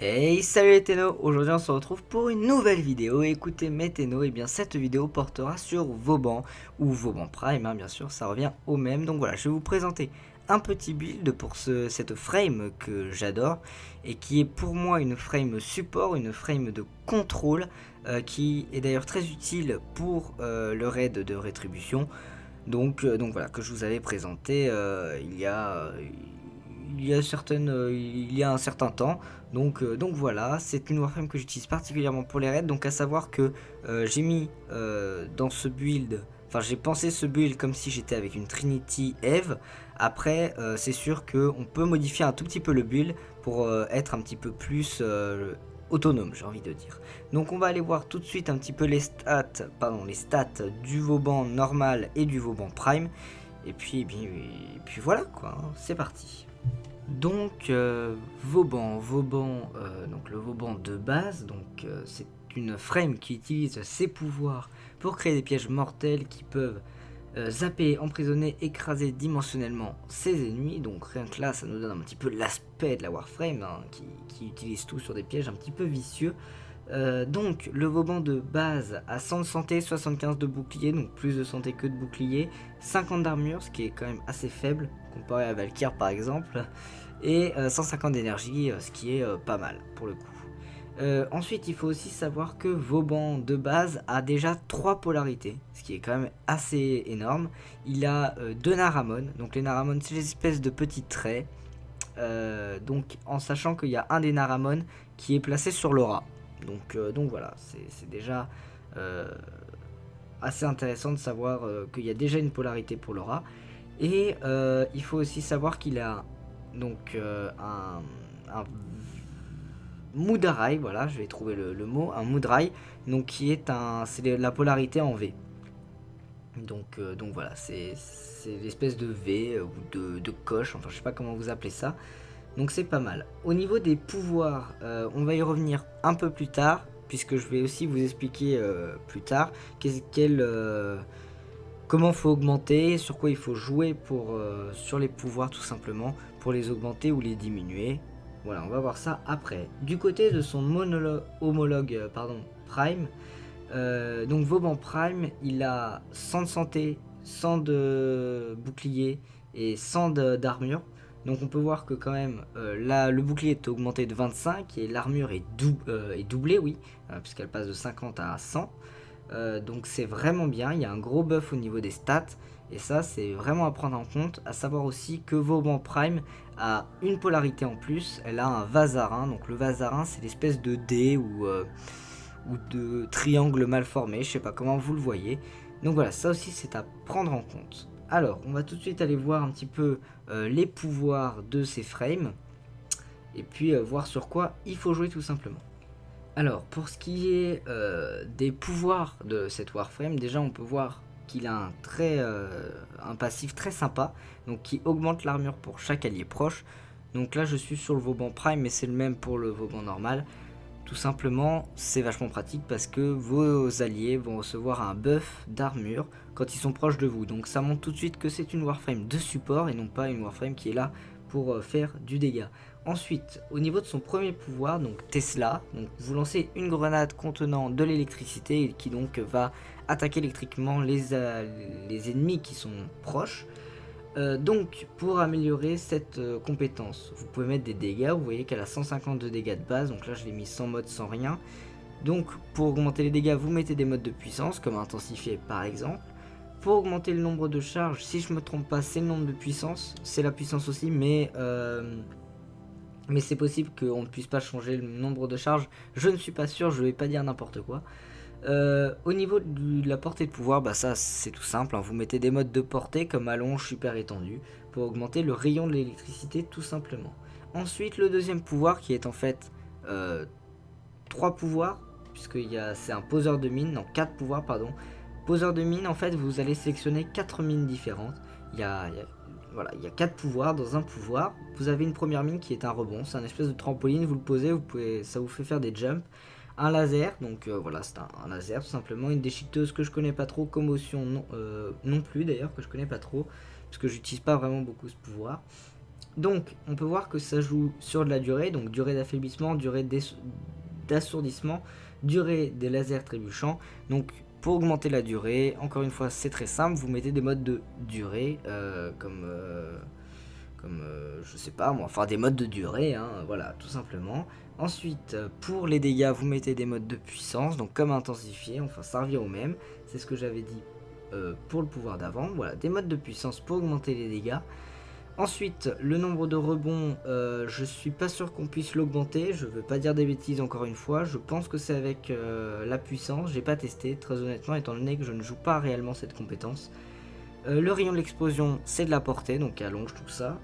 Hey, salut les ténos. Aujourd'hui on se retrouve pour une nouvelle vidéo. Écoutez mes ténos, et bien cette vidéo portera sur Vauban ou Vauban Prime, bien sûr, ça revient au même. Donc voilà, je vais vous présenter un petit build pour cette frame que j'adore et qui est pour moi une frame support, une frame de contrôle qui est d'ailleurs très utile pour le raid de rétribution. Donc voilà, que je vous avais présenté il y a un certain temps. Donc voilà, c'est une Warframe que j'utilise particulièrement pour les raids. Donc à savoir que j'ai mis dans ce build, enfin j'ai pensé ce build comme si j'étais avec une Trinity Eve. Après c'est sûr qu'on peut modifier un tout petit peu le build pour être un petit peu plus autonome, j'ai envie de dire. Donc on va aller voir tout de suite un petit peu les stats du Vauban normal et du Vauban Prime. Et puis voilà quoi, hein, c'est parti. Donc Vauban, donc le Vauban de base, donc c'est une frame qui utilise ses pouvoirs pour créer des pièges mortels qui peuvent zapper, emprisonner, écraser dimensionnellement ses ennemis. Donc rien que là, ça nous donne un petit peu l'aspect de la Warframe, hein, qui utilise tout sur des pièges un petit peu vicieux. Donc le Vauban de base a 100 de santé, 75 de bouclier, donc plus de santé que de bouclier, 50 d'armure, ce qui est quand même assez faible comparé à Valkyr par exemple, et 150 d'énergie, ce qui est pas mal pour le coup. Ensuite il faut aussi savoir que Vauban de base a déjà 3 polarités, ce qui est quand même assez énorme. Il a 2 Naramon, donc les Naramon c'est des espèces de petits traits, donc en sachant qu'il y a un des Naramon qui est placé sur l'aura. Donc voilà, c'est déjà assez intéressant de savoir qu'il y a déjà une polarité pour l'aura. Et il faut aussi savoir qu'il a donc un Mudarai, voilà, je vais trouver le mot, un Mudarai, donc qui est c'est la polarité en V. Donc voilà, c'est l'espèce de V ou de coche, enfin je sais pas comment vous appelez ça. Donc c'est pas mal. Au niveau des pouvoirs, on va y revenir un peu plus tard, puisque je vais aussi vous expliquer plus tard comment faut augmenter, sur quoi il faut jouer sur les pouvoirs tout simplement, pour les augmenter ou les diminuer. Voilà, on va voir ça après. Du côté de son homologue Prime, donc Vauban Prime, il a 100 de santé, 100 de bouclier et 100 d'armure. Donc on peut voir que quand même là le bouclier est augmenté de 25 et l'armure est doublée, oui, puisqu'elle passe de 50 à 100. Donc c'est vraiment bien, il y a un gros buff au niveau des stats. Et ça c'est vraiment à prendre en compte, à savoir aussi que Vauban Prime a une polarité en plus, elle a un Vazarin. Donc le Vazarin c'est l'espèce de dé ou de triangle mal formé, je sais pas comment vous le voyez. Donc voilà, ça aussi c'est à prendre en compte. Alors, on va tout de suite aller voir un petit peu les pouvoirs de ces frames, et puis voir sur quoi il faut jouer tout simplement. Alors, pour ce qui est des pouvoirs de cette Warframe, déjà on peut voir qu'il a un passif très sympa, donc qui augmente l'armure pour chaque allié proche. Donc là je suis sur le Vauban Prime, mais c'est le même pour le Vauban normal. Tout simplement, c'est vachement pratique parce que vos alliés vont recevoir un buff d'armure quand ils sont proches de vous. Donc ça montre tout de suite que c'est une Warframe de support et non pas une Warframe qui est là pour faire du dégât. Ensuite, au niveau de son premier pouvoir, donc Tesla, donc vous lancez une grenade contenant de l'électricité qui donc va attaquer électriquement les ennemis qui sont proches. Donc pour améliorer cette compétence, vous pouvez mettre des dégâts. Vous voyez qu'elle a 150 de dégâts de base, donc là je l'ai mis sans mode, sans rien. Donc pour augmenter les dégâts, vous mettez des modes de puissance comme intensifier par exemple. Pour augmenter le nombre de charges, si je me trompe pas, c'est le nombre de puissance, c'est la puissance aussi, mais c'est possible qu'on ne puisse pas changer le nombre de charges. Je ne suis pas sûr, je vais pas dire n'importe quoi. Au niveau de la portée de pouvoir, bah ça c'est tout simple, hein. Vous mettez des modes de portée comme allonge, super étendu, pour augmenter le rayon de l'électricité tout simplement. Ensuite le deuxième pouvoir qui est en fait 3 pouvoirs, puisque c'est un poseur de mine, non 4 pouvoirs pardon. Poseur de mine, en fait vous allez sélectionner 4 mines différentes. Il y a 4 pouvoirs dans un pouvoir. Vous avez une première mine qui est un rebond, c'est un espèce de trampoline, vous le posez, ça vous fait faire des jumps. Un laser, donc voilà, c'est un laser tout simplement. Une déchiqueteuse que je connais pas trop. Commotion non plus d'ailleurs, que je connais pas trop, parce que j'utilise pas vraiment beaucoup ce pouvoir. Donc on peut voir que ça joue sur de la durée, donc durée d'affaiblissement, durée d'assourdissement, durée des lasers trébuchants. Donc pour augmenter la durée, encore une fois c'est très simple, vous mettez des modes de durée comme je sais pas moi, enfin des modes de durée, hein, voilà tout simplement. Ensuite pour les dégâts vous mettez des modes de puissance, donc comme intensifié, enfin ça revient au même, c'est ce que j'avais dit pour le pouvoir d'avant, voilà des modes de puissance pour augmenter les dégâts. Ensuite, le nombre de rebonds, je suis pas sûr qu'on puisse l'augmenter, je veux pas dire des bêtises encore une fois, je pense que c'est avec la puissance, j'ai pas testé très honnêtement étant donné que je ne joue pas réellement cette compétence. Le rayon de l'explosion c'est de la portée, donc allonge tout ça.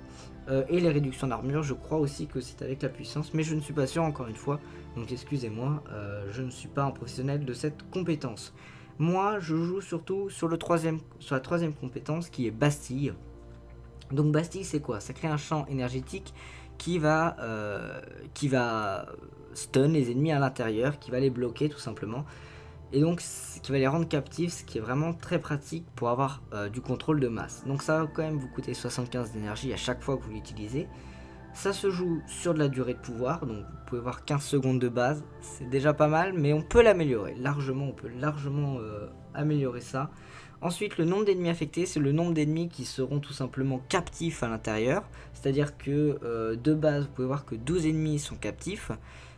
Et les réductions d'armure, je crois aussi que c'est avec la puissance, mais je ne suis pas sûr encore une fois, donc excusez-moi, je ne suis pas un professionnel de cette compétence. Moi je joue surtout sur la troisième compétence qui est Bastille. Donc Bastille c'est quoi? Ça crée un champ énergétique qui va stun les ennemis à l'intérieur, qui va les bloquer tout simplement. Et donc qui va les rendre captifs, ce qui est vraiment très pratique pour avoir du contrôle de masse. Donc ça va quand même vous coûter 75 d'énergie à chaque fois que vous l'utilisez. Ça se joue sur de la durée de pouvoir, donc vous pouvez voir 15 secondes de base, c'est déjà pas mal, mais on peut l'améliorer, largement, on peut largement améliorer ça. Ensuite, le nombre d'ennemis affectés, c'est le nombre d'ennemis qui seront tout simplement captifs à l'intérieur. C'est-à-dire que de base, vous pouvez voir que 12 ennemis sont captifs.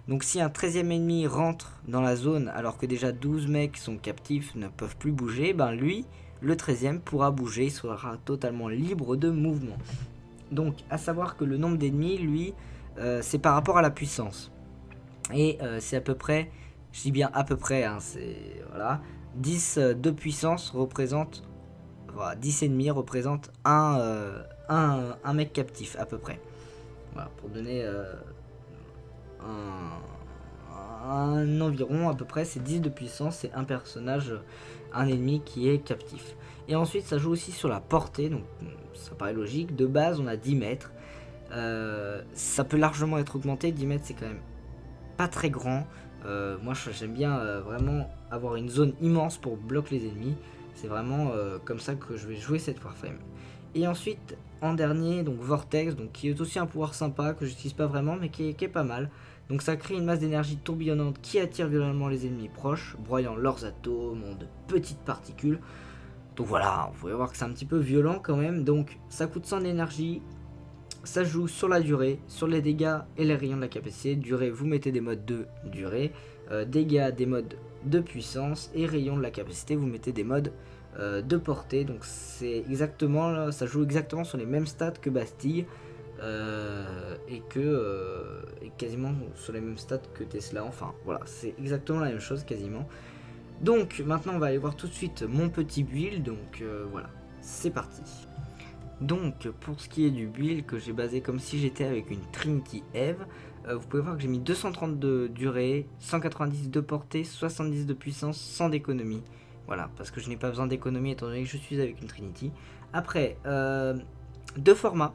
Donc si un 13e ennemi rentre dans la zone alors que déjà 12 mecs sont captifs, ne peuvent plus bouger, ben lui, le 13e, pourra bouger, il sera totalement libre de mouvement. Donc à savoir que le nombre d'ennemis, lui, c'est par rapport à la puissance. Et c'est à peu près, je dis bien à peu près, hein, c'est voilà, 10 de puissance représente, voilà, 10 ennemis représente un mec captif à peu près. Voilà, pour donner un environ à peu près, c'est 10 de puissance, c'est un personnage, un ennemi qui est captif. Et ensuite ça joue aussi sur la portée, donc ça paraît logique, de base on a 10 mètres, ça peut largement être augmenté, 10 mètres c'est quand même pas très grand. Moi j'aime bien vraiment avoir une zone immense pour bloquer les ennemis, c'est vraiment comme ça que je vais jouer cette Warframe. Et ensuite en dernier, donc Vortex, donc qui est aussi un pouvoir sympa que j'utilise pas vraiment mais qui est pas mal. Donc ça crée une masse d'énergie tourbillonnante qui attire violemment les ennemis proches, broyant leurs atomes en de petites particules. Donc voilà, vous pouvez voir que c'est un petit peu violent quand même. Donc ça coûte 100 d'énergie, ça joue sur la durée, sur les dégâts et les rayons de la capacité. Durée, vous mettez des modes de durée, dégâts des modes de puissance, et rayons de la capacité, vous mettez des modes de portée. Donc c'est exactement, ça joue exactement sur les mêmes stats que Bastille. Et quasiment sur les mêmes stats que Tesla, enfin voilà, c'est exactement la même chose quasiment. Donc maintenant on va aller voir tout de suite mon petit build, donc voilà, c'est parti. Donc pour ce qui est du build que j'ai basé comme si j'étais avec une Trinity Eve, vous pouvez voir que j'ai mis 230 de durée, 190 de portée, 70 de puissance, 100 d'économie. Voilà, parce que je n'ai pas besoin d'économie étant donné que je suis avec une Trinity. Après, deux formats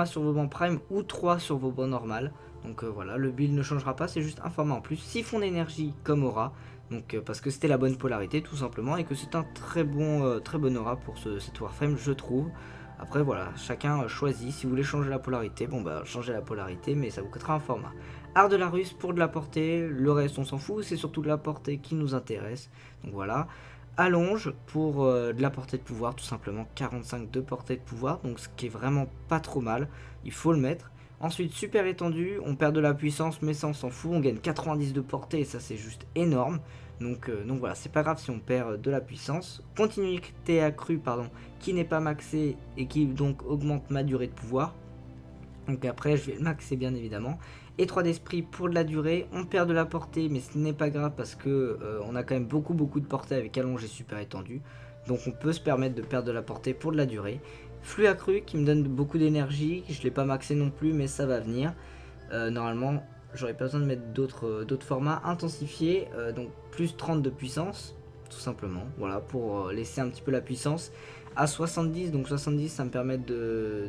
sur vos bancs prime ou 3 sur vos bancs normales. Donc voilà, le build ne changera pas, c'est juste un format en plus. Siphon d'énergie comme aura, donc parce que c'était la bonne polarité tout simplement et que c'est un très bon aura pour cette Warframe je trouve. Après voilà, chacun choisit, si vous voulez changer la polarité, bon bah changez la polarité mais ça vous coûtera un format. Art de la ruse pour de la portée, le reste on s'en fout, c'est surtout de la portée qui nous intéresse. Donc voilà. Allonge pour de la portée de pouvoir, tout simplement 45 de portée de pouvoir, donc ce qui est vraiment pas trop mal, il faut le mettre. Ensuite super étendu, on perd de la puissance mais ça on s'en fout, on gagne 90 de portée et ça c'est juste énorme. Donc voilà, c'est pas grave si on perd de la puissance. Continuité accrue, pardon, qui n'est pas maxée et qui donc augmente ma durée de pouvoir. Donc après je vais le maxer bien évidemment. Et 3 d'esprit pour de la durée, on perd de la portée mais ce n'est pas grave parce que on a quand même beaucoup de portée avec allongé super étendu. Donc on peut se permettre de perdre de la portée pour de la durée. Flux accru qui me donne beaucoup d'énergie, je ne l'ai pas maxé non plus mais ça va venir. Normalement j'aurais pas besoin de mettre d'autres formats. Intensifié, donc plus 30 de puissance tout simplement, voilà, pour laisser un petit peu la puissance. À 70, donc 70 ça me permet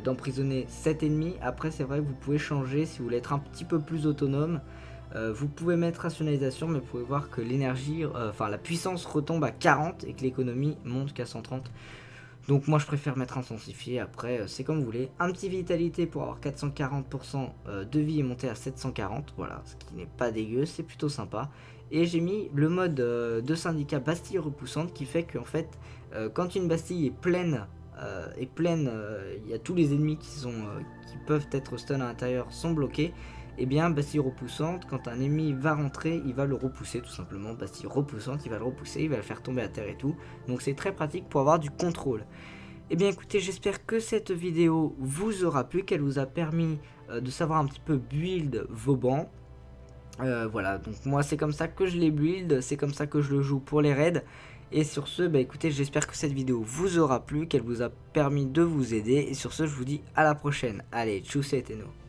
d'emprisonner 7 ennemis. Après c'est vrai que vous pouvez changer si vous voulez être un petit peu plus autonome. Vous pouvez mettre rationalisation mais vous pouvez voir que l'énergie, enfin la puissance retombe à 40 et que l'économie monte qu'à 130. Donc moi je préfère mettre intensifié, après c'est comme vous voulez. Un petit vitalité pour avoir 440% de vie et monter à 740, voilà, ce qui n'est pas dégueu, c'est plutôt sympa. Et j'ai mis le mode de syndicat Bastille repoussante qui fait qu'en fait, quand une Bastille est pleine, il y a tous les ennemis qui peuvent être stun à l'intérieur sont bloqués. Et bien Bastille repoussante, quand un ennemi va rentrer, il va le repousser tout simplement. Bastille repoussante, il va le repousser, il va le faire tomber à terre et tout. Donc c'est très pratique pour avoir du contrôle. Et bien écoutez, j'espère que cette vidéo vous aura plu, qu'elle vous a permis de savoir un petit peu build vos bancs. Voilà, donc moi c'est comme ça que je les build, c'est comme ça que je le joue pour les raids. Et sur ce, bah écoutez, j'espère que cette vidéo vous aura plu, qu'elle vous a permis de vous aider. Et sur ce, je vous dis à la prochaine. Allez, tchuss et nous.